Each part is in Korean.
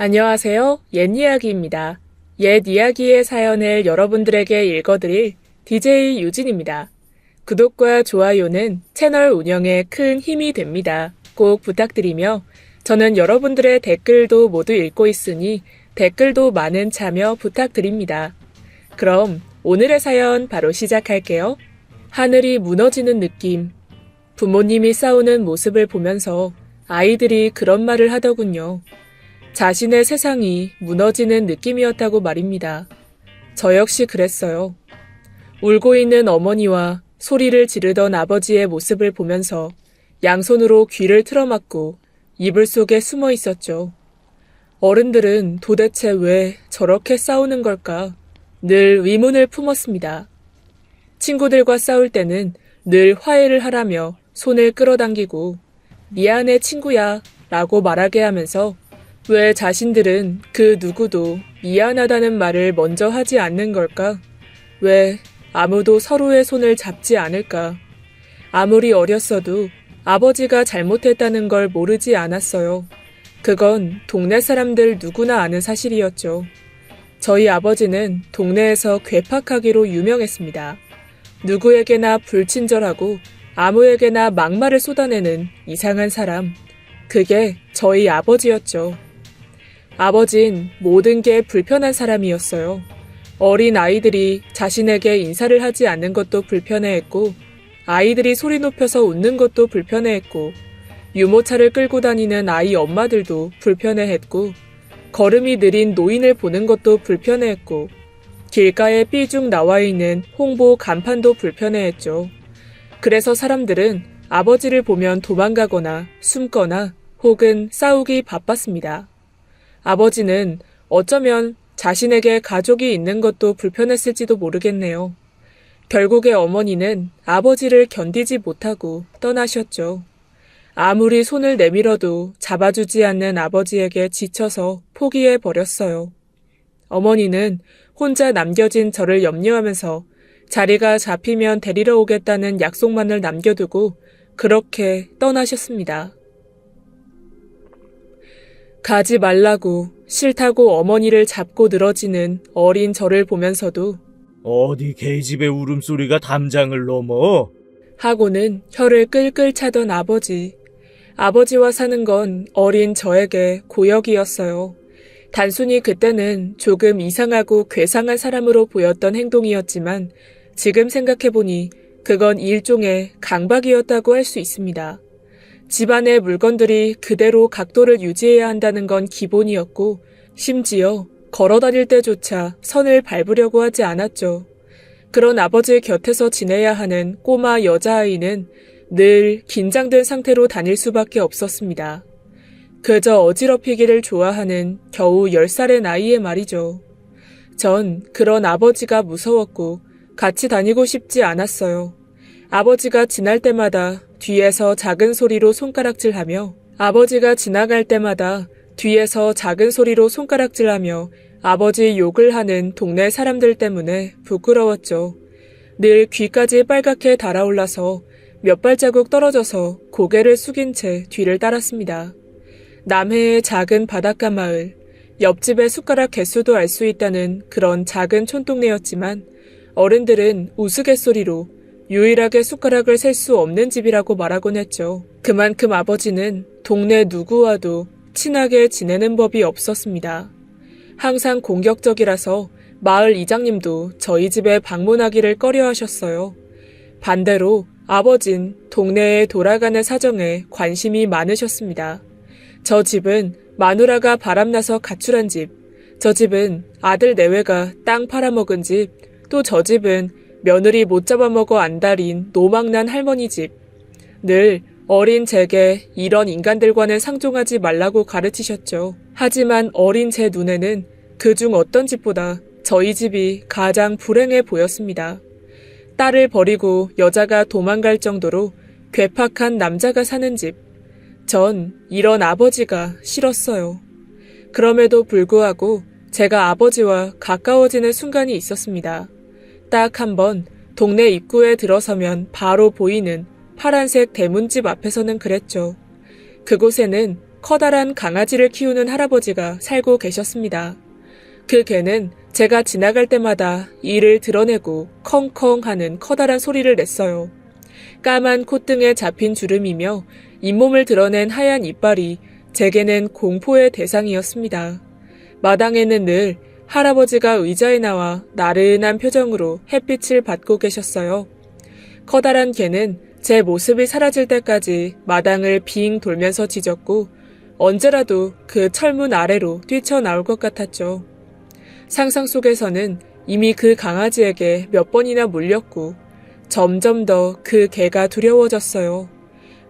안녕하세요. 옛 이야기입니다. 옛 이야기의 사연을 여러분들에게 읽어드릴 DJ 유진입니다. 구독과 좋아요는 채널 운영에 큰 힘이 됩니다. 꼭 부탁드리며 저는 여러분들의 댓글도 모두 읽고 있으니 댓글도 많은 참여 부탁드립니다. 그럼 오늘의 사연 바로 시작할게요. 하늘이 무너지는 느낌. 부모님이 싸우는 모습을 보면서 아이들이 그런 말을 하더군요. 자신의 세상이 무너지는 느낌이었다고 말입니다. 저 역시 그랬어요. 울고 있는 어머니와 소리를 지르던 아버지의 모습을 보면서 양손으로 귀를 틀어막고 이불 속에 숨어 있었죠. 어른들은 도대체 왜 저렇게 싸우는 걸까? 늘 의문을 품었습니다. 친구들과 싸울 때는 늘 화해를 하라며 손을 끌어당기고 미안해 친구야 라고 말하게 하면서 왜 자신들은 그 누구도 미안하다는 말을 먼저 하지 않는 걸까? 왜 아무도 서로의 손을 잡지 않을까? 아무리 어렸어도 아버지가 잘못했다는 걸 모르지 않았어요. 그건 동네 사람들 누구나 아는 사실이었죠. 저희 아버지는 동네에서 괴팍하기로 유명했습니다. 누구에게나 불친절하고 아무에게나 막말을 쏟아내는 이상한 사람. 그게 저희 아버지였죠. 아버진 모든 게 불편한 사람이었어요. 어린 아이들이 자신에게 인사를 하지 않는 것도 불편해했고, 아이들이 소리 높여서 웃는 것도 불편해했고, 유모차를 끌고 다니는 아이 엄마들도 불편해했고, 걸음이 느린 노인을 보는 것도 불편해했고, 길가에 삐죽 나와 있는 홍보 간판도 불편해했죠. 그래서 사람들은 아버지를 보면 도망가거나 숨거나 혹은 싸우기 바빴습니다. 아버지는 어쩌면 자신에게 가족이 있는 것도 불편했을지도 모르겠네요. 결국에 어머니는 아버지를 견디지 못하고 떠나셨죠. 아무리 손을 내밀어도 잡아주지 않는 아버지에게 지쳐서 포기해버렸어요. 어머니는 혼자 남겨진 저를 염려하면서 자리가 잡히면 데리러 오겠다는 약속만을 남겨두고 그렇게 떠나셨습니다. 가지 말라고 싫다고 어머니를 잡고 늘어지는 어린 저를 보면서도 어디 계집의 울음소리가 담장을 넘어? 하고는 혀를 끌끌 차던 아버지. 아버지와 사는 건 어린 저에게 고역이었어요. 단순히 그때는 조금 이상하고 괴상한 사람으로 보였던 행동이었지만 지금 생각해보니 그건 일종의 강박이었다고 할 수 있습니다. 집안의 물건들이 그대로 각도를 유지해야 한다는 건 기본이었고 심지어 걸어다닐 때조차 선을 밟으려고 하지 않았죠. 그런 아버지 곁에서 지내야 하는 꼬마 여자아이는 늘 긴장된 상태로 다닐 수밖에 없었습니다. 그저 어지럽히기를 좋아하는 겨우 10살의 나이에 말이죠. 전 그런 아버지가 무서웠고 같이 다니고 싶지 않았어요. 아버지가 지날 때마다 뒤에서 작은 소리로 손가락질하며 아버지가 지나갈 때마다 뒤에서 작은 소리로 손가락질하며 아버지 욕을 하는 동네 사람들 때문에 부끄러웠죠. 늘 귀까지 빨갛게 달아올라서 몇 발자국 떨어져서 고개를 숙인 채 뒤를 따랐습니다. 남해의 작은 바닷가 마을, 옆집의 숟가락 개수도 알 수 있다는 그런 작은 촌동네였지만 어른들은 우스갯소리로 유일하게 숟가락을 셀 수 없는 집이라고 말하곤 했죠. 그만큼 아버지는 동네 누구와도 친하게 지내는 법이 없었습니다. 항상 공격적이라서 마을 이장님도 저희 집에 방문하기를 꺼려하셨어요. 반대로 아버진 동네에 돌아가는 사정에 관심이 많으셨습니다. 저 집은 마누라가 바람나서 가출한 집, 저 집은 아들 내외가 땅 팔아먹은 집, 또 저 집은 며느리 못 잡아먹어 안달인 노망난 할머니 집. 늘 어린 제게 이런 인간들과는 상종하지 말라고 가르치셨죠. 하지만 어린 제 눈에는 그중 어떤 집보다 저희 집이 가장 불행해 보였습니다. 딸을 버리고 여자가 도망갈 정도로 괴팍한 남자가 사는 집. 전 이런 아버지가 싫었어요. 그럼에도 불구하고 제가 아버지와 가까워지는 순간이 있었습니다. 딱 한 번 동네 입구에 들어서면 바로 보이는 파란색 대문집 앞에서는 그랬죠. 그곳에는 커다란 강아지를 키우는 할아버지가 살고 계셨습니다. 그 개는 제가 지나갈 때마다 이를 드러내고 컹컹 하는 커다란 소리를 냈어요. 까만 콧등에 잡힌 주름이며 잇몸을 드러낸 하얀 이빨이 제게는 공포의 대상이었습니다. 마당에는 늘 할아버지가 의자에 나와 나른한 표정으로 햇빛을 받고 계셨어요. 커다란 개는 제 모습이 사라질 때까지 마당을 빙 돌면서 짖었고 언제라도 그 철문 아래로 뛰쳐나올 것 같았죠. 상상 속에서는 이미 그 강아지에게 몇 번이나 물렸고 점점 더 그 개가 두려워졌어요.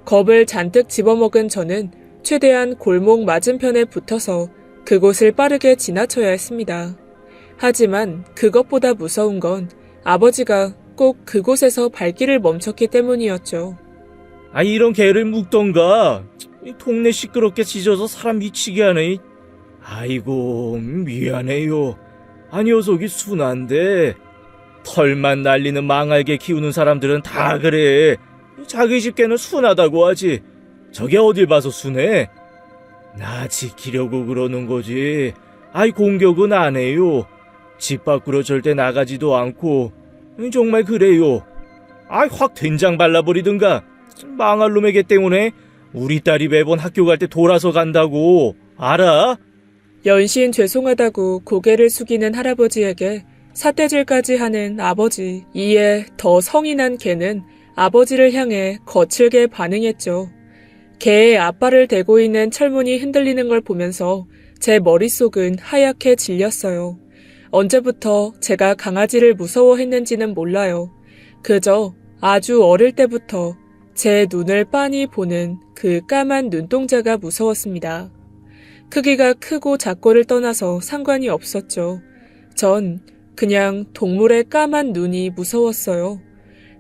겁을 잔뜩 집어먹은 저는 최대한 골목 맞은편에 붙어서 그곳을 빠르게 지나쳐야 했습니다. 하지만 그것보다 무서운 건 아버지가 꼭 그곳에서 발길을 멈췄기 때문이었죠. 이런 개를 묵던가. 이 동네 시끄럽게 짖어서 사람 미치게 하네. 아이고, 미안해요. 녀석이 순한데 털만 날리는 망할개 키우는 사람들은 다 그래. 자기 집 개는 순하다고 하지. 저게 어딜 봐서 순해? 나 지키려고 그러는 거지. 공격은 안 해요. 집 밖으로 절대 나가지도 않고. 정말 그래요. 확 된장 발라버리든가. 망할 놈의 개 때문에 우리 딸이 매번 학교 갈 때 돌아서 간다고. 알아? 연신 죄송하다고 고개를 숙이는 할아버지에게 삿대질까지 하는 아버지. 이에 더 성이 난 개는 아버지를 향해 거칠게 반응했죠. 개의 앞발을 대고 있는 철문이 흔들리는 걸 보면서 제 머릿속은 하얗게 질렸어요. 언제부터 제가 강아지를 무서워했는지는 몰라요. 그저 아주 어릴 때부터 제 눈을 빤히 보는 그 까만 눈동자가 무서웠습니다. 크기가 크고 작고를 떠나서 상관이 없었죠. 전 그냥 동물의 까만 눈이 무서웠어요.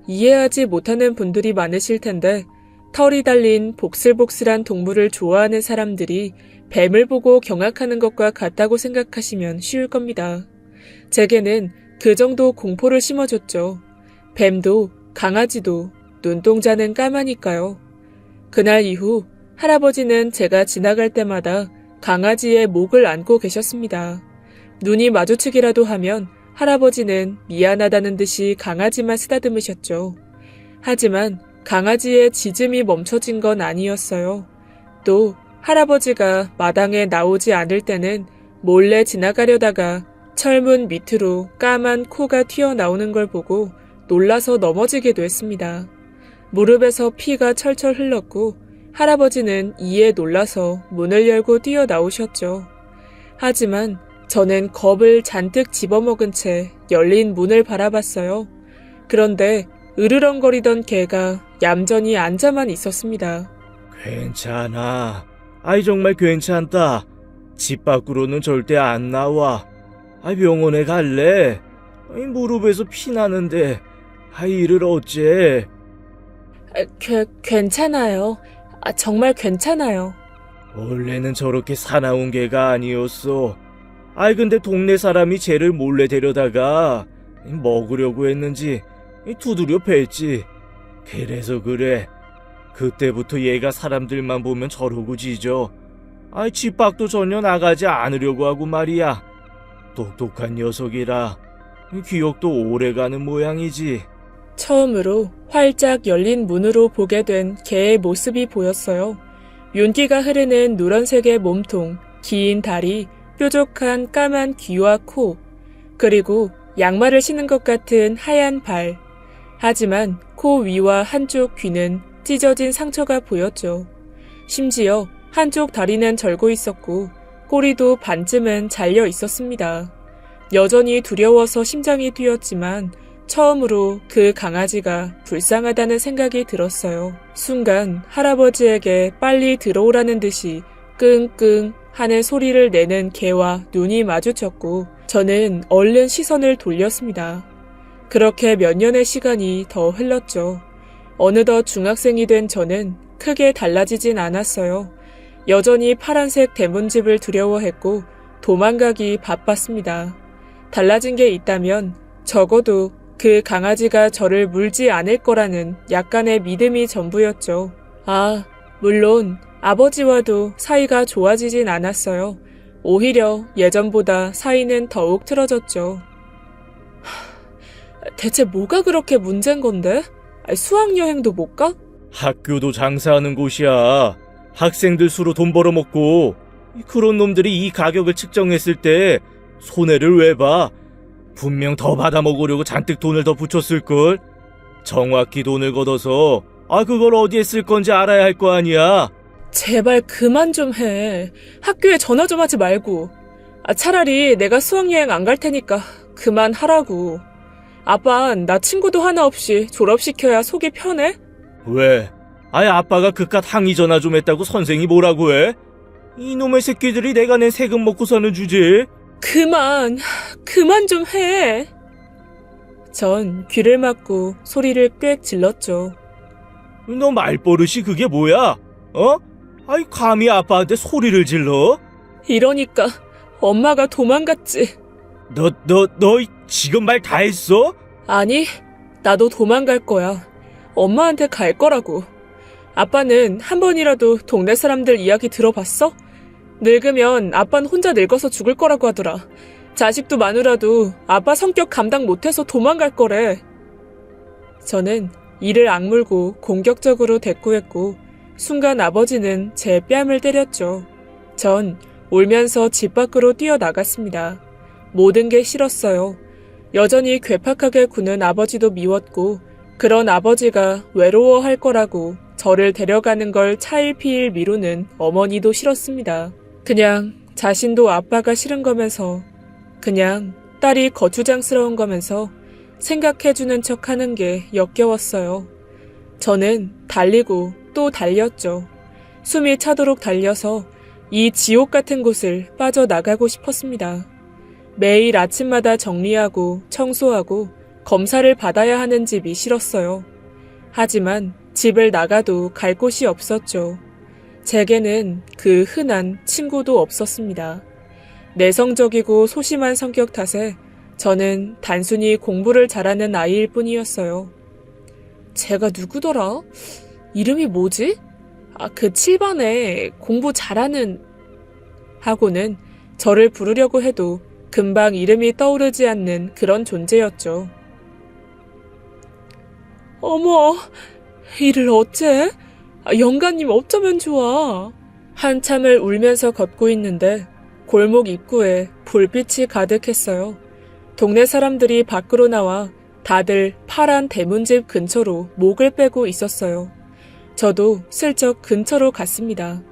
이해하지 못하는 분들이 많으실 텐데 털이 달린 복슬복슬한 동물을 좋아하는 사람들이 뱀을 보고 경악하는 것과 같다고 생각하시면 쉬울 겁니다. 제게는 그 정도 공포를 심어줬죠. 뱀도 강아지도 눈동자는 까마니까요. 그날 이후 할아버지는 제가 지나갈 때마다 강아지의 목을 안고 계셨습니다. 눈이 마주치기라도 하면 할아버지는 미안하다는 듯이 강아지만 쓰다듬으셨죠. 하지만 강아지의 짖음이 멈춰진 건 아니었어요. 또 할아버지가 마당에 나오지 않을 때는 몰래 지나가려다가 철문 밑으로 까만 코가 튀어나오는 걸 보고 놀라서 넘어지기도 했습니다. 무릎에서 피가 철철 흘렀고 할아버지는 이에 놀라서 문을 열고 뛰어나오셨죠. 하지만 저는 겁을 잔뜩 집어먹은 채 열린 문을 바라봤어요. 그런데 으르렁거리던 개가 얌전히 앉아만 있었습니다. 괜찮아. 정말 괜찮다. 집 밖으로는 절대 안 나와. 병원에 갈래? 무릎에서 피 나는데 이를 어째? 괜찮아요. 정말 괜찮아요. 원래는 저렇게 사나운 개가 아니었어. 근데 동네 사람이 쟤를 몰래 데려다가 먹으려고 했는지 두드려 팼지. 그래서 그래. 그때부터 얘가 사람들만 보면 저러고 짖어. 집 밖도 전혀 나가지 않으려고 하고 말이야. 똑똑한 녀석이라 기억도 오래가는 모양이지. 처음으로 활짝 열린 문으로 보게 된 개의 모습이 보였어요. 윤기가 흐르는 누런색의 몸통, 긴 다리, 뾰족한 까만 귀와 코, 그리고 양말을 신은 것 같은 하얀 발. 하지만 코 위와 한쪽 귀는 찢어진 상처가 보였죠. 심지어 한쪽 다리는 절고 있었고 꼬리도 반쯤은 잘려 있었습니다. 여전히 두려워서 심장이 뛰었지만 처음으로 그 강아지가 불쌍하다는 생각이 들었어요. 순간 할아버지에게 빨리 들어오라는 듯이 끙끙 하는 소리를 내는 개와 눈이 마주쳤고 저는 얼른 시선을 돌렸습니다. 그렇게 몇 년의 시간이 더 흘렀죠. 어느덧 중학생이 된 저는 크게 달라지진 않았어요. 여전히 파란색 대문집을 두려워했고 도망가기 바빴습니다. 달라진 게 있다면 적어도 그 강아지가 저를 물지 않을 거라는 약간의 믿음이 전부였죠. 물론 아버지와도 사이가 좋아지진 않았어요. 오히려 예전보다 사이는 더욱 틀어졌죠. 대체 뭐가 그렇게 문제인 건데? 수학여행도 못 가? 학교도 장사하는 곳이야. 학생들 수로 돈 벌어먹고 그런 놈들이 이 가격을 측정했을 때 손해를 왜 봐? 분명 더 받아먹으려고 잔뜩 돈을 더 붙였을걸? 정확히 돈을 걷어서 그걸 어디에 쓸 건지 알아야 할 거 아니야. 제발 그만 좀 해. 학교에 전화 좀 하지 말고. 차라리 내가 수학여행 안 갈 테니까 그만하라고. 아빤 나 친구도 하나 없이 졸업시켜야 속이 편해? 왜? 아예 아빠가 그깟 항의 전화 좀 했다고 선생이 뭐라고 해? 이놈의 새끼들이 내가 낸 세금 먹고 사는 주제. 그만 좀 해. 전 귀를 막고 소리를 꽥 질렀죠. 너 말버릇이 그게 뭐야? 감히 아빠한테 소리를 질러? 이러니까 엄마가 도망갔지. 너 지금 말 다 했어? 아니, 나도 도망갈 거야. 엄마한테 갈 거라고. 아빠는 한 번이라도 동네 사람들 이야기 들어봤어? 늙으면 아빠는 혼자 늙어서 죽을 거라고 하더라. 자식도 마누라도 아빠 성격 감당 못해서 도망갈 거래. 저는 이를 악물고 공격적으로 대꾸했고 순간 아버지는 제 뺨을 때렸죠. 전 울면서 집 밖으로 뛰어나갔습니다. 모든 게 싫었어요. 여전히 괴팍하게 구는 아버지도 미웠고 그런 아버지가 외로워할 거라고 저를 데려가는 걸 차일피일 미루는 어머니도 싫었습니다. 그냥 자신도 아빠가 싫은 거면서 그냥 딸이 거추장스러운 거면서 생각해주는 척 하는 게 역겨웠어요. 저는 달리고 또 달렸죠. 숨이 차도록 달려서 이 지옥 같은 곳을 빠져나가고 싶었습니다. 매일 아침마다 정리하고 청소하고 검사를 받아야 하는 집이 싫었어요. 하지만 집을 나가도 갈 곳이 없었죠. 제게는 그 흔한 친구도 없었습니다. 내성적이고 소심한 성격 탓에 저는 단순히 공부를 잘하는 아이일 뿐이었어요. 제가 누구더라? 이름이 뭐지? 그 7반에 공부 잘하는 하고는 저를 부르려고 해도 금방 이름이 떠오르지 않는 그런 존재였죠. 어머, 이를 어째? 영감님 어쩌면 좋아. 한참을 울면서 걷고 있는데 골목 입구에 불빛이 가득했어요. 동네 사람들이 밖으로 나와 다들 파란 대문집 근처로 목을 빼고 있었어요. 저도 슬쩍 근처로 갔습니다.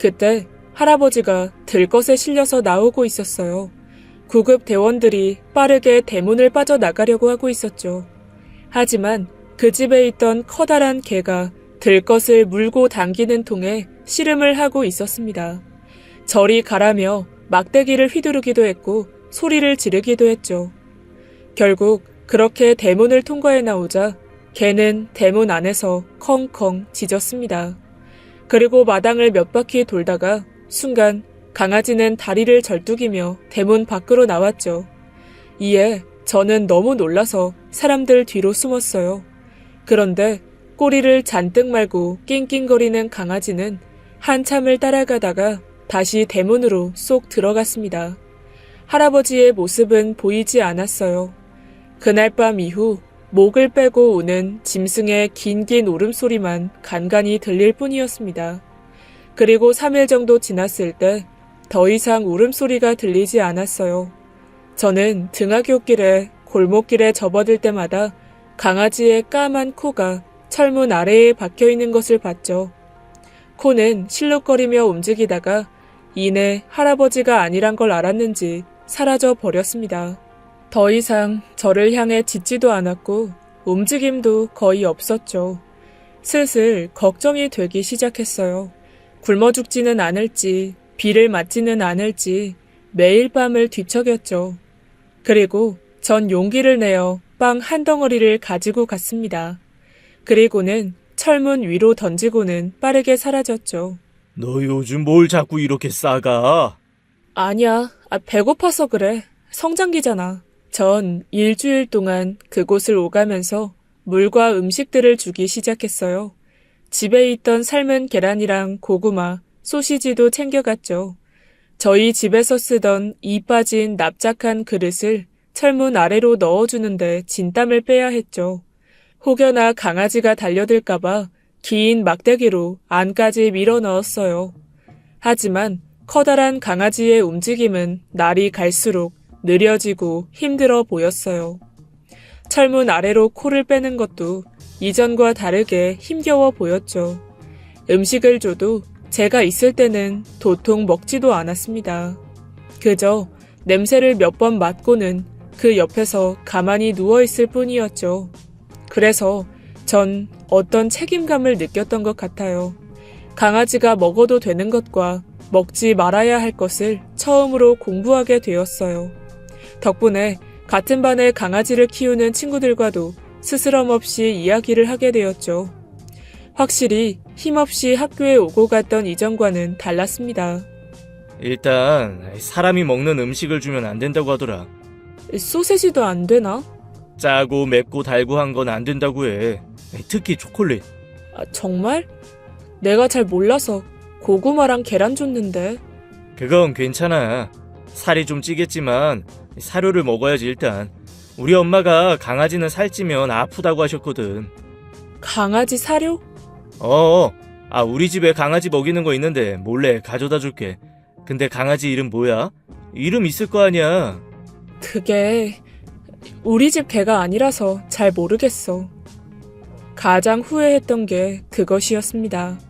그때 할아버지가 들것에 실려서 나오고 있었어요. 구급 대원들이 빠르게 대문을 빠져나가려고 하고 있었죠. 하지만 그 집에 있던 커다란 개가 들것을 물고 당기는 통에 씨름을 하고 있었습니다. 저리 가라며 막대기를 휘두르기도 했고 소리를 지르기도 했죠. 결국 그렇게 대문을 통과해 나오자 개는 대문 안에서 컹컹 짖었습니다. 그리고 마당을 몇 바퀴 돌다가 순간 강아지는 다리를 절뚝이며 대문 밖으로 나왔죠. 이에 저는 너무 놀라서 사람들 뒤로 숨었어요. 그런데 꼬리를 잔뜩 말고 낑낑거리는 강아지는 한참을 따라가다가 다시 대문으로 쏙 들어갔습니다. 할아버지의 모습은 보이지 않았어요. 그날 밤 이후 목을 빼고 오는 짐승의 긴긴 울음소리만 간간히 들릴 뿐이었습니다. 그리고 3일 정도 지났을 때 더 이상 울음소리가 들리지 않았어요. 저는 등하굣길에 골목길에 접어들 때마다 강아지의 까만 코가 철문 아래에 박혀있는 것을 봤죠. 코는 실룩거리며 움직이다가 이내 할아버지가 아니란 걸 알았는지 사라져 버렸습니다. 더 이상 저를 향해 짖지도 않았고 움직임도 거의 없었죠. 슬슬 걱정이 되기 시작했어요. 굶어 죽지는 않을지 비를 맞지는 않을지 매일 밤을 뒤척였죠. 그리고 전 용기를 내어 빵 한 덩어리를 가지고 갔습니다. 그리고는 철문 위로 던지고는 빠르게 사라졌죠. 너 요즘 뭘 자꾸 이렇게 싸가? 아니야, 배고파서 그래. 성장기잖아. 전 일주일 동안 그곳을 오가면서 물과 음식들을 주기 시작했어요. 집에 있던 삶은 계란이랑 고구마, 소시지도 챙겨갔죠. 저희 집에서 쓰던 이 빠진 납작한 그릇을 철문 아래로 넣어주는데 진땀을 빼야 했죠. 혹여나 강아지가 달려들까봐 긴 막대기로 안까지 밀어 넣었어요. 하지만 커다란 강아지의 움직임은 날이 갈수록 느려지고 힘들어 보였어요. 철문 아래로 코를 빼는 것도 이전과 다르게 힘겨워 보였죠. 음식을 줘도 제가 있을 때는 도통 먹지도 않았습니다. 그저 냄새를 몇 번 맡고는 그 옆에서 가만히 누워있을 뿐이었죠. 그래서 전 어떤 책임감을 느꼈던 것 같아요. 강아지가 먹어도 되는 것과 먹지 말아야 할 것을 처음으로 공부하게 되었어요. 덕분에 같은 반에 강아지를 키우는 친구들과도 스스럼 없이 이야기를 하게 되었죠. 확실히 힘없이 학교에 오고 갔던 이전과는 달랐습니다. 일단 사람이 먹는 음식을 주면 안 된다고 하더라. 소세지도 안 되나? 짜고 맵고 달고 한 건 안 된다고 해. 특히 초콜릿. 정말? 내가 잘 몰라서 고구마랑 계란 줬는데. 그건 괜찮아. 살이 좀 찌겠지만 사료를 먹어야지 일단. 우리 엄마가 강아지는 살찌면 아프다고 하셨거든. 강아지 사료? 우리 집에 강아지 먹이는 거 있는데 몰래 가져다 줄게. 근데 강아지 이름 뭐야? 이름 있을 거 아니야. 그게 우리 집 개가 아니라서 잘 모르겠어. 가장 후회했던 게 그것이었습니다.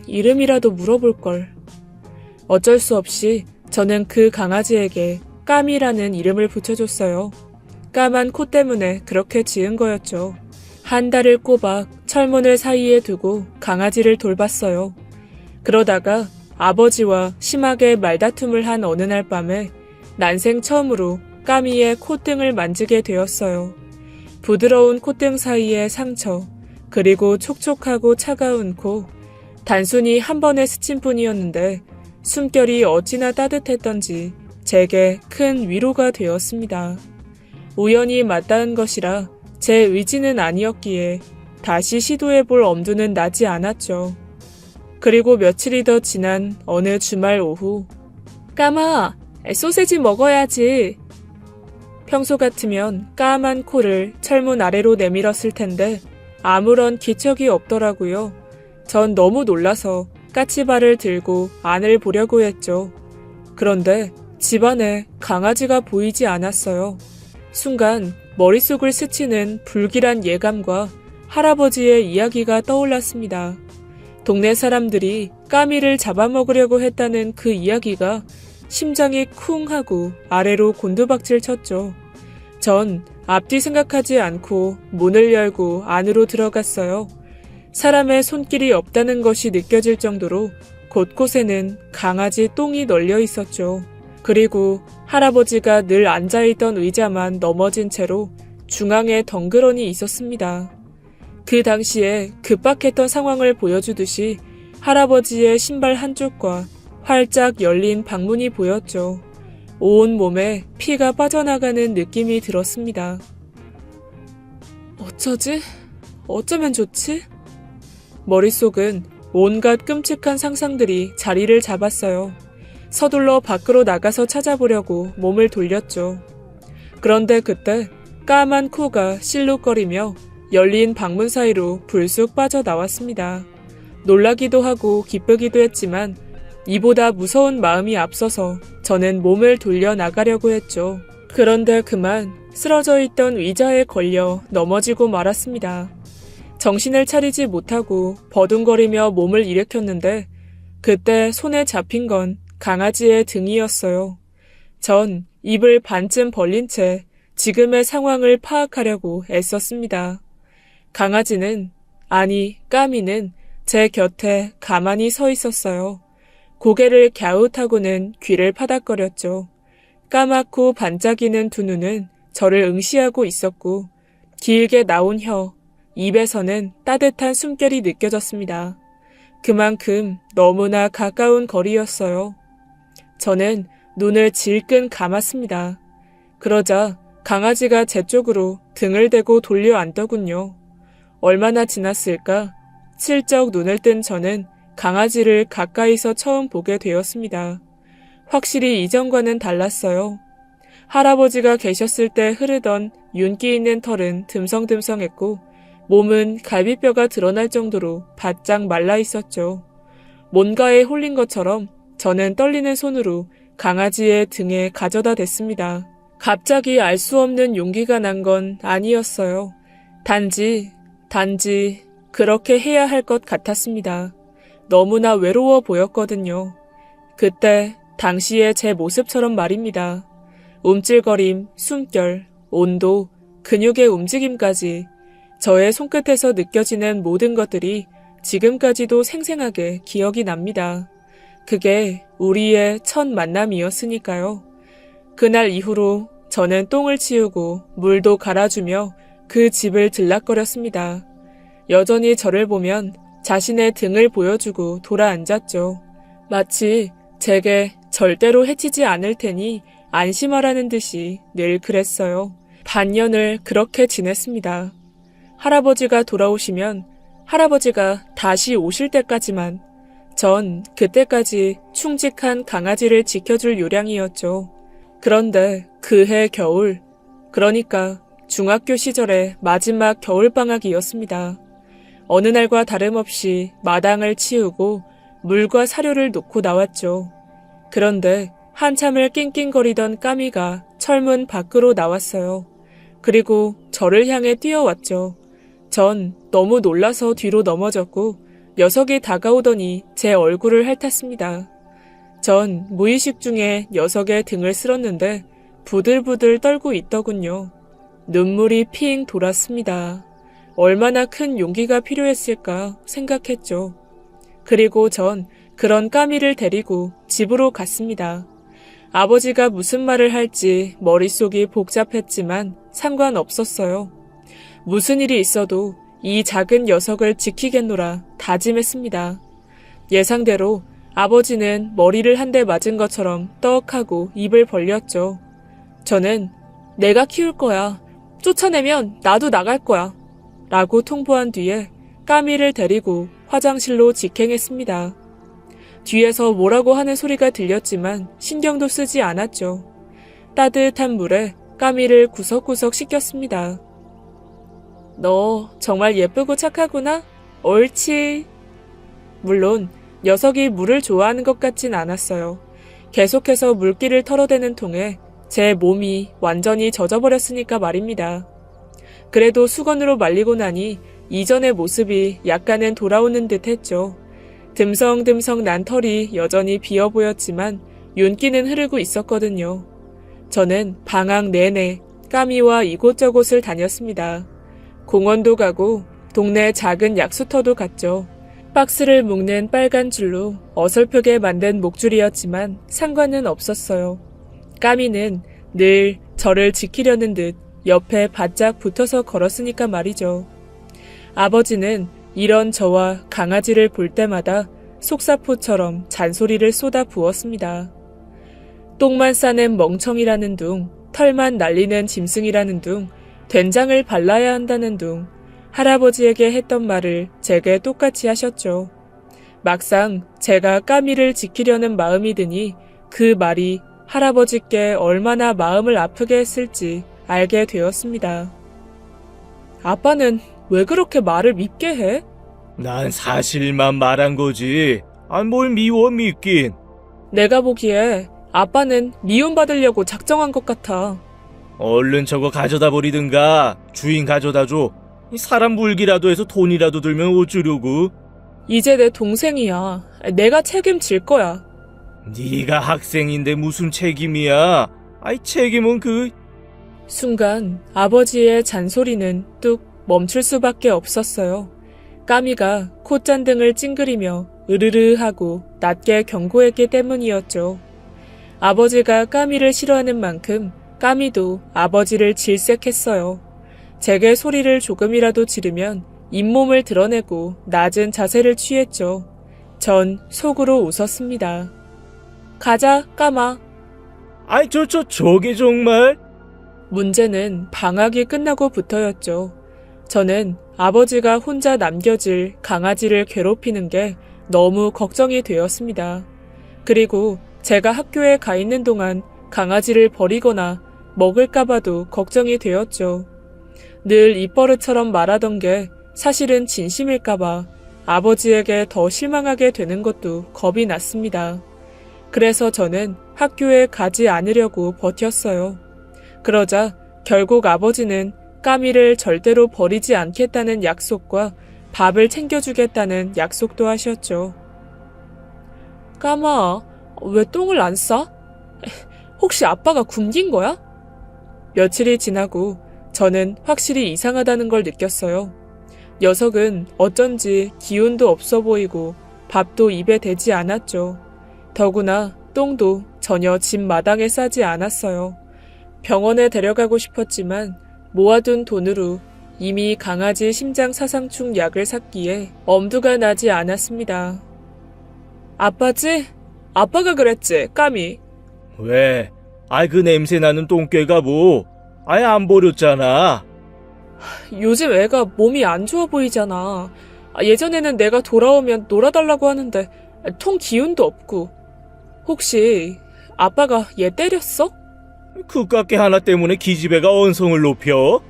이름이라도 물어볼걸. 어쩔 수 없이 저는 그 강아지에게 까미라는 이름을 붙여줬어요. 까만 코 때문에 그렇게 지은 거였죠. 한 달을 꼬박 철문을 사이에 두고 강아지를 돌봤어요. 그러다가 아버지와 심하게 말다툼을 한 어느 날 밤에 난생 처음으로 까미의 콧등을 만지게 되었어요. 부드러운 콧등 사이의 상처, 그리고 촉촉하고 차가운 코, 단순히 한 번의 스침뿐이었는데 숨결이 어찌나 따뜻했던지 제게 큰 위로가 되었습니다. 우연히 맞닿은 것이라 제 의지는 아니었기에 다시 시도해볼 엄두는 나지 않았죠. 그리고 며칠이 더 지난 어느 주말 오후, 까마, 소세지 먹어야지. 평소 같으면 까만 코를 철문 아래로 내밀었을 텐데 아무런 기척이 없더라고요. 전 너무 놀라서 까치발을 들고 안을 보려고 했죠. 그런데 집안에 강아지가 보이지 않았어요. 순간 머릿속을 스치는 불길한 예감과 할아버지의 이야기가 떠올랐습니다. 동네 사람들이 까미를 잡아먹으려고 했다는 그 이야기가 심장이 쿵 하고 아래로 곤두박질 쳤죠. 전 앞뒤 생각하지 않고 문을 열고 안으로 들어갔어요. 사람의 손길이 없다는 것이 느껴질 정도로 곳곳에는 강아지 똥이 널려 있었죠. 그리고 할아버지가 늘 앉아있던 의자만 넘어진 채로 중앙에 덩그러니 있었습니다. 그 당시에 급박했던 상황을 보여주듯이 할아버지의 신발 한쪽과 활짝 열린 방문이 보였죠. 온 몸에 피가 빠져나가는 느낌이 들었습니다. 어쩌지? 어쩌면 좋지? 머릿속은 온갖 끔찍한 상상들이 자리를 잡았어요. 서둘러 밖으로 나가서 찾아보려고 몸을 돌렸죠. 그런데 그때 까만 코가 실룩거리며 열린 방문 사이로 불쑥 빠져나왔습니다. 놀라기도 하고 기쁘기도 했지만 이보다 무서운 마음이 앞서서 저는 몸을 돌려 나가려고 했죠. 그런데 그만 쓰러져 있던 의자에 걸려 넘어지고 말았습니다. 정신을 차리지 못하고 버둥거리며 몸을 일으켰는데 그때 손에 잡힌 건 강아지의 등이었어요. 전 입을 반쯤 벌린 채 지금의 상황을 파악하려고 애썼습니다. 강아지는, 아니 까미는 제 곁에 가만히 서 있었어요. 고개를 갸웃하고는 귀를 파닥거렸죠. 까맣고 반짝이는 두 눈은 저를 응시하고 있었고 길게 나온 혀, 입에서는 따뜻한 숨결이 느껴졌습니다. 그만큼 너무나 가까운 거리였어요. 저는 눈을 질끈 감았습니다. 그러자 강아지가 제 쪽으로 등을 대고 돌려 앉더군요. 얼마나 지났을까? 슬쩍 눈을 뜬 저는 강아지를 가까이서 처음 보게 되었습니다. 확실히 이전과는 달랐어요. 할아버지가 계셨을 때 흐르던 윤기 있는 털은 듬성듬성했고 몸은 갈비뼈가 드러날 정도로 바짝 말라 있었죠. 뭔가에 홀린 것처럼 저는 떨리는 손으로 강아지의 등에 가져다 댔습니다. 갑자기 알 수 없는 용기가 난 건 아니었어요. 단지 그렇게 해야 할 것 같았습니다. 너무나 외로워 보였거든요. 그때 당시의 제 모습처럼 말입니다. 움찔거림, 숨결, 온도, 근육의 움직임까지 저의 손끝에서 느껴지는 모든 것들이 지금까지도 생생하게 기억이 납니다. 그게 우리의 첫 만남이었으니까요. 그날 이후로 저는 똥을 치우고 물도 갈아주며 그 집을 들락거렸습니다. 여전히 저를 보면 자신의 등을 보여주고 돌아앉았죠. 마치 제게 절대로 해치지 않을 테니 안심하라는 듯이 늘 그랬어요. 반년을 그렇게 지냈습니다. 할아버지가 돌아오시면 할아버지가 다시 오실 때까지만 전 그때까지 충직한 강아지를 지켜줄 요량이었죠. 그런데 그해 겨울, 그러니까 중학교 시절의 마지막 겨울방학이었습니다. 어느 날과 다름없이 마당을 치우고 물과 사료를 놓고 나왔죠. 그런데 한참을 낑낑거리던 까미가 철문 밖으로 나왔어요. 그리고 저를 향해 뛰어왔죠. 전 너무 놀라서 뒤로 넘어졌고 녀석이 다가오더니 제 얼굴을 핥았습니다. 전 무의식 중에 녀석의 등을 쓸었는데 부들부들 떨고 있더군요. 눈물이 핑 돌았습니다. 얼마나 큰 용기가 필요했을까 생각했죠. 그리고 전 그런 까미를 데리고 집으로 갔습니다. 아버지가 무슨 말을 할지 머릿속이 복잡했지만 상관없었어요. 무슨 일이 있어도 이 작은 녀석을 지키겠노라 다짐했습니다. 예상대로 아버지는 머리를 한 대 맞은 것처럼 떡하고 입을 벌렸죠. 저는 내가 키울 거야. 쫓아내면 나도 나갈 거야. 라고 통보한 뒤에 까미를 데리고 화장실로 직행했습니다. 뒤에서 뭐라고 하는 소리가 들렸지만 신경도 쓰지 않았죠. 따뜻한 물에 까미를 구석구석 씻겼습니다. 너 정말 예쁘고 착하구나? 옳지. 물론 녀석이 물을 좋아하는 것 같진 않았어요. 계속해서 물기를 털어대는 통에 제 몸이 완전히 젖어버렸으니까 말입니다. 그래도 수건으로 말리고 나니 이전의 모습이 약간은 돌아오는 듯 했죠. 듬성듬성 난 털이 여전히 비어 보였지만 윤기는 흐르고 있었거든요. 저는 방학 내내 까미와 이곳저곳을 다녔습니다. 공원도 가고 동네 작은 약수터도 갔죠. 박스를 묶는 빨간 줄로 어설프게 만든 목줄이었지만 상관은 없었어요. 까미는 늘 저를 지키려는 듯 옆에 바짝 붙어서 걸었으니까 말이죠. 아버지는 이런 저와 강아지를 볼 때마다 속사포처럼 잔소리를 쏟아 부었습니다. 똥만 싸는 멍청이라는 둥, 털만 날리는 짐승이라는 둥, 된장을 발라야 한다는 둥, 할아버지에게 했던 말을 제게 똑같이 하셨죠. 막상 제가 까미를 지키려는 마음이 드니 그 말이 할아버지께 얼마나 마음을 아프게 했을지 알게 되었습니다. 아빠는 왜 그렇게 말을 밉게 해? 난 사실만 말한 거지. 뭘 미워 믿긴. 내가 보기에 아빠는 미움받으려고 작정한 것 같아. 얼른 저거 가져다 버리든가. 주인 가져다 줘. 사람 물기라도 해서 돈이라도 들면 어쩌려고. 이제 내 동생이야. 내가 책임질 거야. 네가 학생인데 무슨 책임이야. 책임은 순간 아버지의 잔소리는 뚝 멈출 수밖에 없었어요. 까미가 콧잔등을 찡그리며 으르르 하고 낮게 경고했기 때문이었죠. 아버지가 까미를 싫어하는 만큼 까미도 아버지를 질색했어요. 제게 소리를 조금이라도 지르면 잇몸을 드러내고 낮은 자세를 취했죠. 전 속으로 웃었습니다. 가자, 까마. 저게 정말? 문제는 방학이 끝나고부터였죠. 저는 아버지가 혼자 남겨질 강아지를 괴롭히는 게 너무 걱정이 되었습니다. 그리고 제가 학교에 가 있는 동안 강아지를 버리거나 먹을까봐도 걱정이 되었죠. 늘 입버릇처럼 말하던 게 사실은 진심일까봐 아버지에게 더 실망하게 되는 것도 겁이 났습니다. 그래서 저는 학교에 가지 않으려고 버텼어요. 그러자 결국 아버지는 까미를 절대로 버리지 않겠다는 약속과 밥을 챙겨주겠다는 약속도 하셨죠. 까마, 왜 똥을 안 싸? 혹시 아빠가 굶긴 거야? 며칠이 지나고 저는 확실히 이상하다는 걸 느꼈어요. 녀석은 어쩐지 기운도 없어 보이고 밥도 입에 대지 않았죠. 더구나 똥도 전혀 집 마당에 싸지 않았어요. 병원에 데려가고 싶었지만 모아둔 돈으로 이미 강아지 심장 사상충 약을 샀기에 엄두가 나지 않았습니다. 아빠지? 아빠가 그랬지, 까미. 왜? 아이 그 냄새 나는 똥개가 뭐? 아예 안 버렸잖아. 요즘 애가 몸이 안 좋아 보이잖아. 예전에는 내가 돌아오면 놀아달라고 하는데 통 기운도 없고. 혹시 아빠가 얘 때렸어? 그깟개 하나 때문에 기집애가 언성을 높여?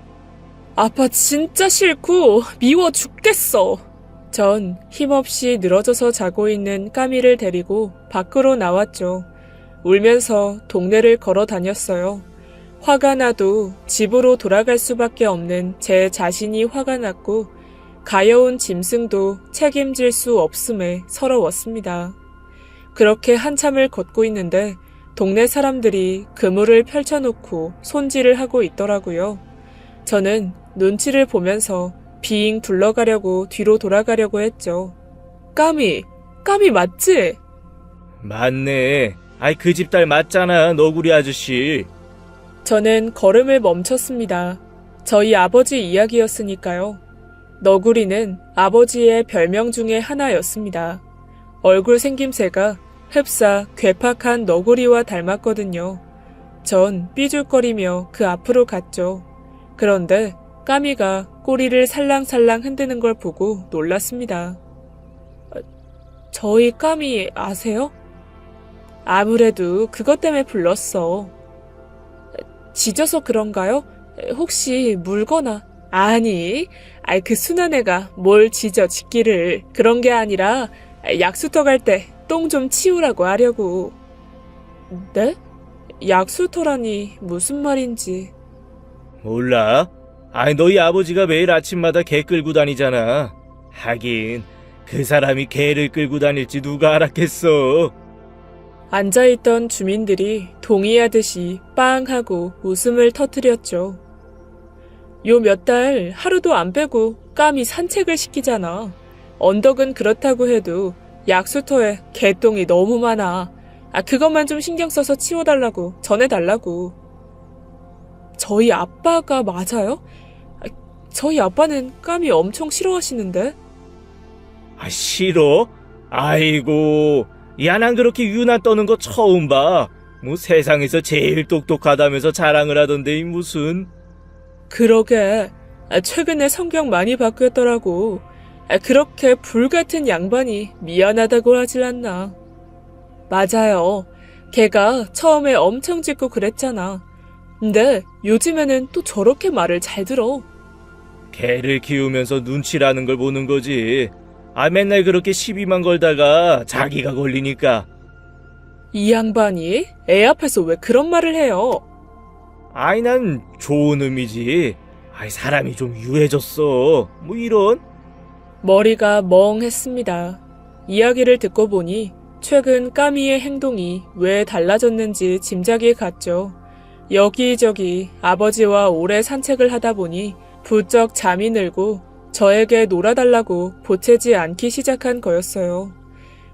아빠 진짜 싫고 미워 죽겠어. 전 힘없이 늘어져서 자고 있는 까미를 데리고 밖으로 나왔죠. 울면서 동네를 걸어 다녔어요. 화가 나도 집으로 돌아갈 수밖에 없는 제 자신이 화가 났고 가여운 짐승도 책임질 수 없음에 서러웠습니다. 그렇게 한참을 걷고 있는데 동네 사람들이 그물을 펼쳐놓고 손질을 하고 있더라고요. 저는 눈치를 보면서 빙 둘러가려고 뒤로 돌아가려고 했죠. 까미 맞지? 맞네. 아이 그 집 딸 맞잖아, 너구리 아저씨. 저는 걸음을 멈췄습니다. 저희 아버지 이야기였으니까요. 너구리는 아버지의 별명 중에 하나였습니다. 얼굴 생김새가 흡사 괴팍한 너구리와 닮았거든요. 전 삐죽거리며 그 앞으로 갔죠. 그런데 까미가 꼬리를 살랑살랑 흔드는 걸 보고 놀랐습니다. 저희 까미 아세요? 아무래도 그것 때문에 불렀어. 짖어서 그런가요? 혹시 물거나? 아니, 그 순한 애가 뭘 짖기를. 그런 게 아니라 약수터 갈 때 똥 좀 치우라고 하려고. 네? 약수터라니 무슨 말인지. 몰라? 아이 너희 아버지가 매일 아침마다 개 끌고 다니잖아. 하긴 그 사람이 개를 끌고 다닐지 누가 알았겠어. 앉아있던 주민들이 동의하듯이 빵 하고 웃음을 터뜨렸죠. 요 몇 달 하루도 안 빼고 까미 산책을 시키잖아. 언덕은 그렇다고 해도 약수터에 개똥이 너무 많아. 그것만 좀 신경 써서 치워달라고 전해달라고. 저희 아빠가 맞아요? 저희 아빠는 까미 엄청 싫어하시는데. 싫어? 아이고, 야 난 그렇게 유난 떠는 거 처음 봐. 뭐 세상에서 제일 똑똑하다면서 자랑을 하던데 무슨. 그러게. 최근에 성격 많이 바뀌었더라고. 그렇게 불같은 양반이 미안하다고 하질 않나. 맞아요. 걔가 처음에 엄청 짖고 그랬잖아. 근데 요즘에는 또 저렇게 말을 잘 들어. 개를 키우면서 눈치라는 걸 보는 거지. 맨날 그렇게 시비만 걸다가 자기가 걸리니까. 이 양반이 애 앞에서 왜 그런 말을 해요? 난 좋은 의미지. 사람이 좀 유해졌어. 뭐 이런. 머리가 멍했습니다. 이야기를 듣고 보니 최근 까미의 행동이 왜 달라졌는지 짐작이 갔죠. 여기저기 아버지와 오래 산책을 하다 보니 부쩍 잠이 늘고 저에게 놀아달라고 보채지 않기 시작한 거였어요.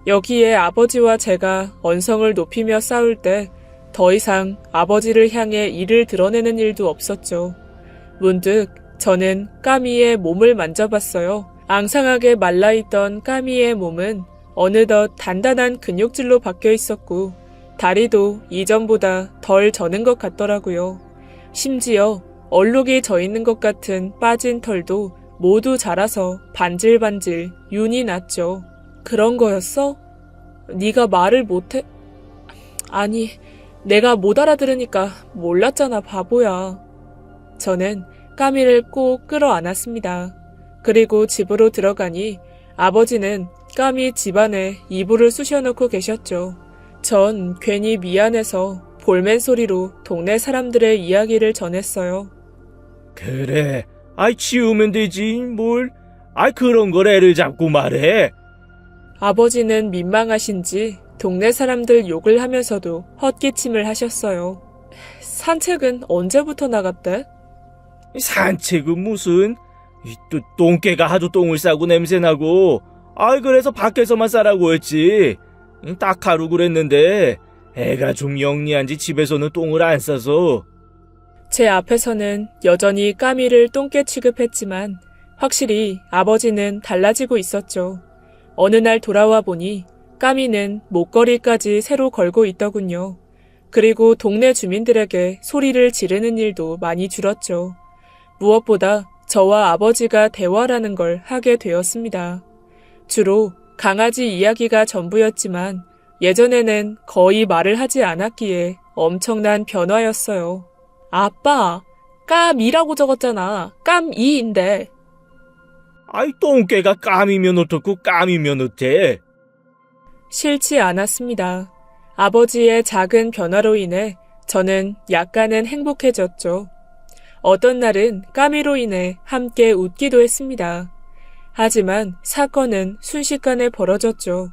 여기에 아버지와 제가 언성을 높이며 싸울 때 더 이상 아버지를 향해 이를 드러내는 일도 없었죠. 문득 저는 까미의 몸을 만져봤어요. 앙상하게 말라있던 까미의 몸은 어느덧 단단한 근육질로 바뀌어 있었고 다리도 이전보다 덜 저는 것 같더라고요. 심지어 얼룩이 져 있는 것 같은 빠진 털도 모두 자라서 반질반질 윤이 났죠. 그런 거였어? 네가 말을 못해? 아니, 내가 못 알아들으니까 몰랐잖아, 바보야. 저는 까미를 꼭 끌어안았습니다. 그리고 집으로 들어가니 아버지는 까미 집안에 이불을 쑤셔놓고 계셨죠. 전 괜히 미안해서 볼멘 소리로 동네 사람들의 이야기를 전했어요. 그래, 아이 치우면 되지 뭘. 아이 그런 걸 애를 잡고 말해. 아버지는 민망하신지 동네 사람들 욕을 하면서도 헛기침을 하셨어요. 산책은 언제부터 나갔대? 산책은 무슨, 또 똥개가 하도 똥을 싸고 냄새나고, 아이 그래서 밖에서만 싸라고 했지. 딱 하루 그랬는데 애가 좀 영리한지 집에서는 똥을 안 싸서. 제 앞에서는 여전히 까미를 똥개 취급했지만 확실히 아버지는 달라지고 있었죠. 어느 날 돌아와 보니 까미는 목걸이까지 새로 걸고 있더군요. 그리고 동네 주민들에게 소리를 지르는 일도 많이 줄었죠. 무엇보다 저와 아버지가 대화라는 걸 하게 되었습니다. 주로 강아지 이야기가 전부였지만 예전에는 거의 말을 하지 않았기에 엄청난 변화였어요. 아빠, 까미라고 적었잖아. 깜이인데. 아이 똥개가 까미면 어떻고 까미면 어때? 싫지 않았습니다. 아버지의 작은 변화로 인해 저는 약간은 행복해졌죠. 어떤 날은 까미로 인해 함께 웃기도 했습니다. 하지만 사건은 순식간에 벌어졌죠.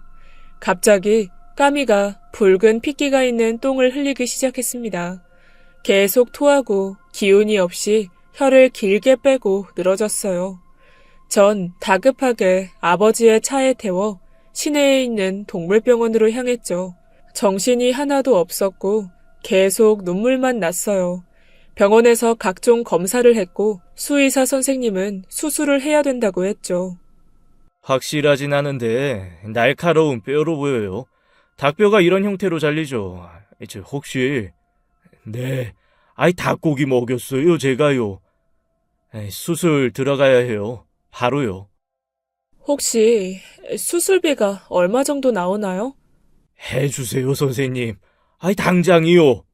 갑자기 까미가 붉은 핏기가 있는 똥을 흘리기 시작했습니다. 계속 토하고 기운이 없이 혀를 길게 빼고 늘어졌어요. 전 다급하게 아버지의 차에 태워 시내에 있는 동물병원으로 향했죠. 정신이 하나도 없었고 계속 눈물만 났어요. 병원에서 각종 검사를 했고 수의사 선생님은 수술을 해야 된다고 했죠. 확실하진 않은데 날카로운 뼈로 보여요. 닭뼈가 이런 형태로 잘리죠. 혹시... 네, 아이 닭고기 먹였어요 제가요. 수술 들어가야 해요. 바로요. 혹시 수술비가 얼마 정도 나오나요? 해주세요 선생님. 아이 당장이요.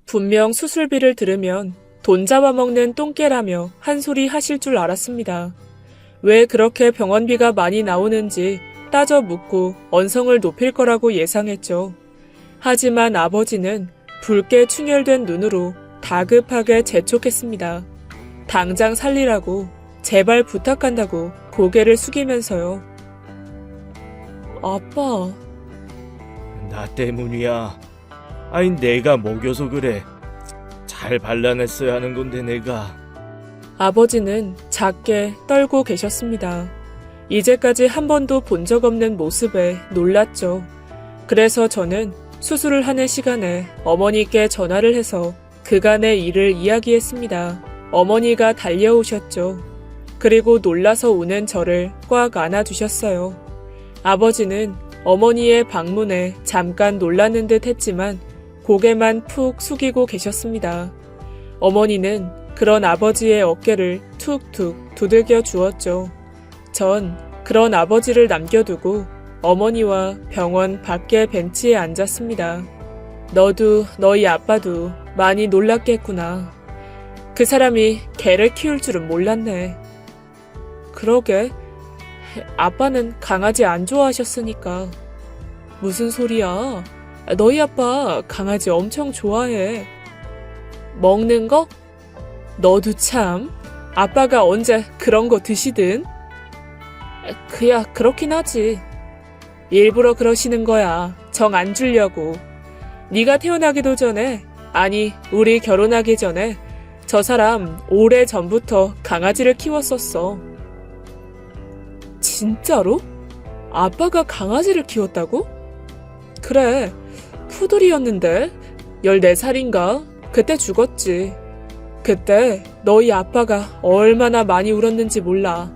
분명 수술비를 들으면 돈 잡아먹는 똥개라며 한 소리 하실 줄 알았습니다. 왜 그렇게 병원비가 많이 나오는지 따져 묻고 언성을 높일 거라고 예상했죠. 하지만 아버지는 붉게 충혈된 눈으로 다급하게 재촉했습니다. 당장 살리라고, 제발 부탁한다고 고개를 숙이면서요. 아빠. 나 때문이야. 아이 내가 먹여서 그래. 잘 발라냈어야 하는 건데 내가. 아버지는 작게 떨고 계셨습니다. 이제까지 한 번도 본 적 없는 모습에 놀랐죠. 그래서 저는 수술을 하는 시간에 어머니께 전화를 해서 그간의 일을 이야기했습니다. 어머니가 달려오셨죠. 그리고 놀라서 우는 저를 꽉 안아주셨어요. 아버지는 어머니의 방문에 잠깐 놀라는 듯 했지만 고개만 푹 숙이고 계셨습니다. 어머니는 그런 아버지의 어깨를 툭툭 두들겨 주었죠. 전 그런 아버지를 남겨두고 어머니와 병원 밖에 벤치에 앉았습니다. 너도 너희 아빠도 많이 놀랐겠구나. 그 사람이 개를 키울 줄은 몰랐네. 그러게, 아빠는 강아지 안 좋아하셨으니까. 무슨 소리야? 너희 아빠 강아지 엄청 좋아해. 먹는 거? 너도 참. 아빠가 언제 그런 거 드시든? 그야 그렇긴 하지. 일부러 그러시는 거야. 정 안 주려고. 네가 태어나기도 전에, 아니 우리 결혼하기 전에 저 사람 오래전부터 강아지를 키웠었어. 진짜로? 아빠가 강아지를 키웠다고? 그래, 푸들이었는데 14살인가? 그때 죽었지. 그때 너희 아빠가 얼마나 많이 울었는지 몰라.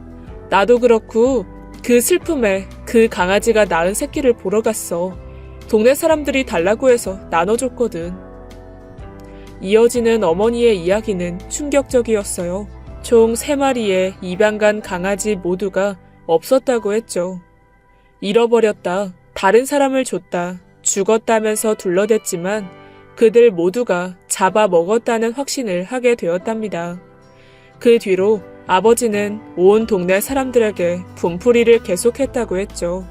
나도 그렇고 그 슬픔에 그 강아지가 낳은 새끼를 보러 갔어. 동네 사람들이 달라고 해서 나눠줬거든. 이어지는 어머니의 이야기는 충격적이었어요. 총 3마리의 입양간 강아지 모두가 없었다고 했죠. 잃어버렸다, 다른 사람을 줬다, 죽었다면서 둘러댔지만 그들 모두가 잡아먹었다는 확신을 하게 되었답니다. 그 뒤로 아버지는 온 동네 사람들에게 분풀이를 계속했다고 했죠.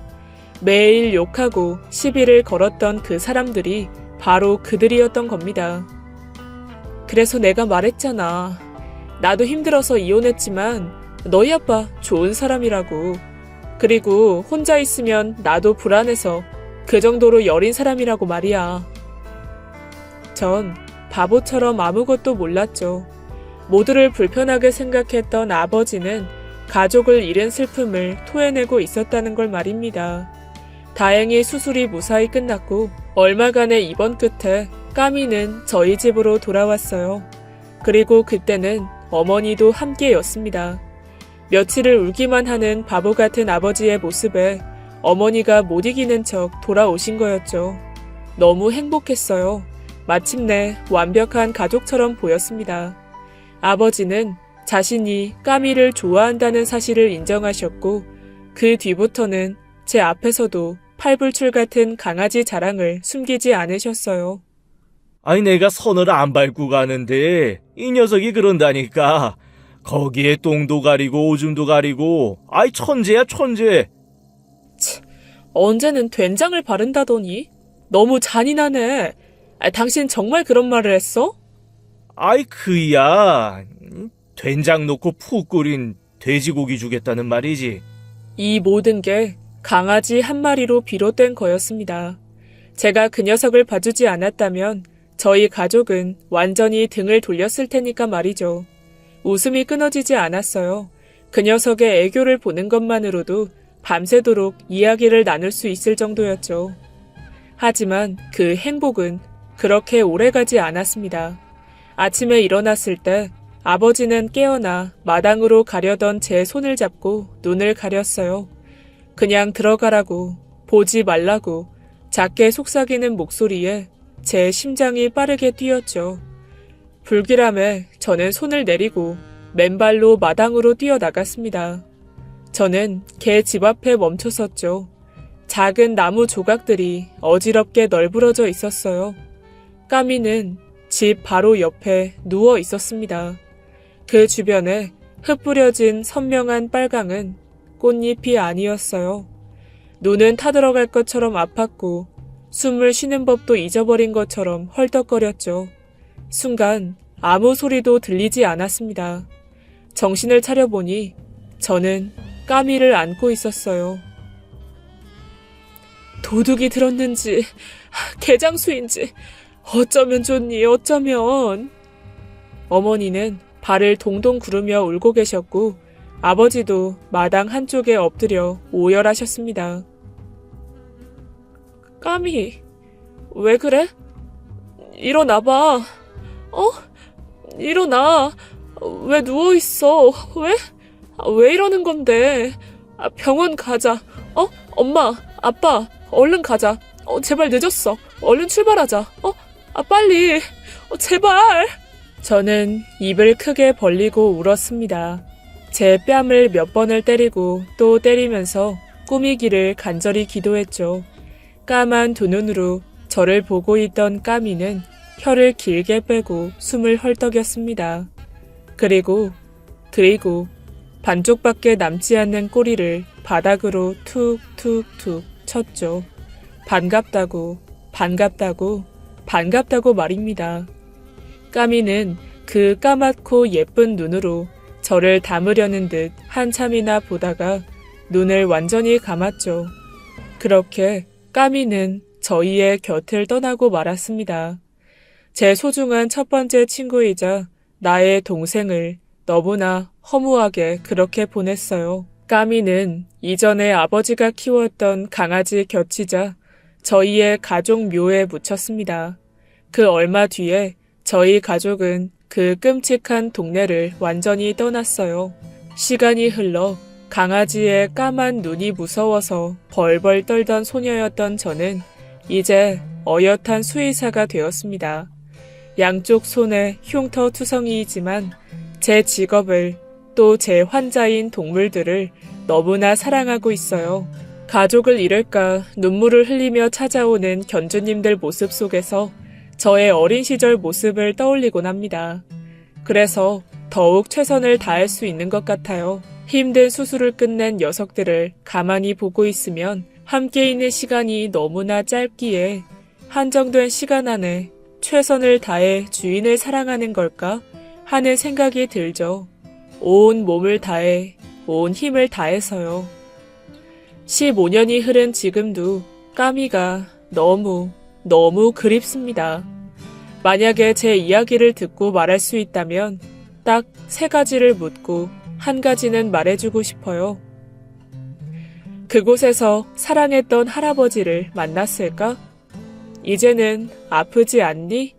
매일 욕하고 시비를 걸었던 그 사람들이 바로 그들이었던 겁니다. 그래서 내가 말했잖아. 나도 힘들어서 이혼했지만 너희 아빠 좋은 사람이라고. 그리고 혼자 있으면 나도 불안해서 그 정도로 여린 사람이라고 말이야. 전 바보처럼 아무것도 몰랐죠. 모두를 불편하게 생각했던 아버지는 가족을 잃은 슬픔을 토해내고 있었다는 걸 말입니다. 다행히 수술이 무사히 끝났고 얼마간의 입원 끝에 까미는 저희 집으로 돌아왔어요. 그리고 그때는 어머니도 함께였습니다. 며칠을 울기만 하는 바보 같은 아버지의 모습에 어머니가 못 이기는 척 돌아오신 거였죠. 너무 행복했어요. 마침내 완벽한 가족처럼 보였습니다. 아버지는 자신이 까미를 좋아한다는 사실을 인정하셨고 그 뒤부터는 제 앞에서도 팔불출 같은 강아지 자랑을 숨기지 않으셨어요. 아니, 내가 선을 안 밟고 가는데 이 녀석이 그런다니까. 거기에 똥도 가리고 오줌도 가리고. 아이, 천재야, 천재. 언제는 된장을 바른다더니 너무 잔인하네. 당신 정말 그런 말을 했어? 아이, 그야. 된장 넣고 푹 끓인 돼지고기 주겠다는 말이지. 이 모든 게 강아지 한 마리로 비롯된 거였습니다. 제가 그 녀석을 봐주지 않았다면 저희 가족은 완전히 등을 돌렸을 테니까 말이죠. 웃음이 끊어지지 않았어요. 그 녀석의 애교를 보는 것만으로도 밤새도록 이야기를 나눌 수 있을 정도였죠. 하지만 그 행복은 그렇게 오래가지 않았습니다. 아침에 일어났을 때 아버지는 깨어나 마당으로 가려던 제 손을 잡고 눈을 가렸어요. 그냥 들어가라고, 보지 말라고 작게 속삭이는 목소리에 제 심장이 빠르게 뛰었죠. 불길함에 저는 손을 내리고 맨발로 마당으로 뛰어나갔습니다. 저는 개 집 앞에 멈춰섰죠. 작은 나무 조각들이 어지럽게 널브러져 있었어요. 까미는 집 바로 옆에 누워 있었습니다. 그 주변에 흩뿌려진 선명한 빨강은 꽃잎이 아니었어요. 눈은 타들어갈 것처럼 아팠고 숨을 쉬는 법도 잊어버린 것처럼 헐떡거렸죠. 순간 아무 소리도 들리지 않았습니다. 정신을 차려보니 저는 까미를 안고 있었어요. 도둑이 들었는지 개장수인지 어쩌면 좋니 어쩌면. 어머니는 발을 동동 구르며 울고 계셨고 아버지도 마당 한쪽에 엎드려 오열하셨습니다. 까미, 왜 그래? 일어나봐. 일어나. 왜 누워있어? 왜 이러는 건데? 병원 가자. 엄마, 아빠, 얼른 가자. 제발 늦었어. 얼른 출발하자. 빨리. 제발. 저는 입을 크게 벌리고 울었습니다. 제 뺨을 몇 번을 때리고 또 때리면서 꾸미기를 간절히 기도했죠. 까만 두 눈으로 저를 보고 있던 까미는 혀를 길게 빼고 숨을 헐떡였습니다. 그리고 반쪽밖에 남지 않는 꼬리를 바닥으로 툭툭툭 쳤죠. 반갑다고 말입니다. 까미는 그 까맣고 예쁜 눈으로 저를 담으려는 듯 한참이나 보다가 눈을 완전히 감았죠. 그렇게 까미는 저희의 곁을 떠나고 말았습니다. 제 소중한 첫 번째 친구이자 나의 동생을 너무나 허무하게 그렇게 보냈어요. 까미는 이전에 아버지가 키웠던 강아지 곁이자 저희의 가족 묘에 묻혔습니다. 그 얼마 뒤에 저희 가족은 그 끔찍한 동네를 완전히 떠났어요. 시간이 흘러 강아지의 까만 눈이 무서워서 벌벌 떨던 소녀였던 저는 이제 어엿한 수의사가 되었습니다. 양쪽 손에 흉터 투성이이지만 제 직업을, 또 제 환자인 동물들을 너무나 사랑하고 있어요. 가족을 잃을까 눈물을 흘리며 찾아오는 견주님들 모습 속에서 저의 어린 시절 모습을 떠올리곤 합니다. 그래서 더욱 최선을 다할 수 있는 것 같아요. 힘든 수술을 끝낸 녀석들을 가만히 보고 있으면 함께 있는 시간이 너무나 짧기에 한정된 시간 안에 최선을 다해 주인을 사랑하는 걸까 하는 생각이 들죠. 온 몸을 다해, 온 힘을 다해서요. 15년이 흐른 지금도 까미가 너무 그립습니다. 만약에 제 이야기를 듣고 말할 수 있다면 딱 3가지를 묻고 1가지는 말해주고 싶어요. 그곳에서 사랑했던 할아버지를 만났을까? 이제는 아프지 않니?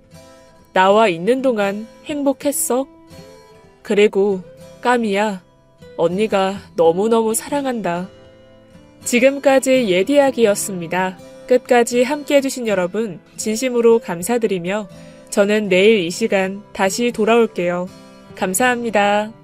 나와 있는 동안 행복했어? 그리고 까미야, 언니가 너무너무 사랑한다. 지금까지 옛 이야기였습니다. 끝까지 함께 해주신 여러분 진심으로 감사드리며 저는 내일 이 시간 다시 돌아올게요. 감사합니다.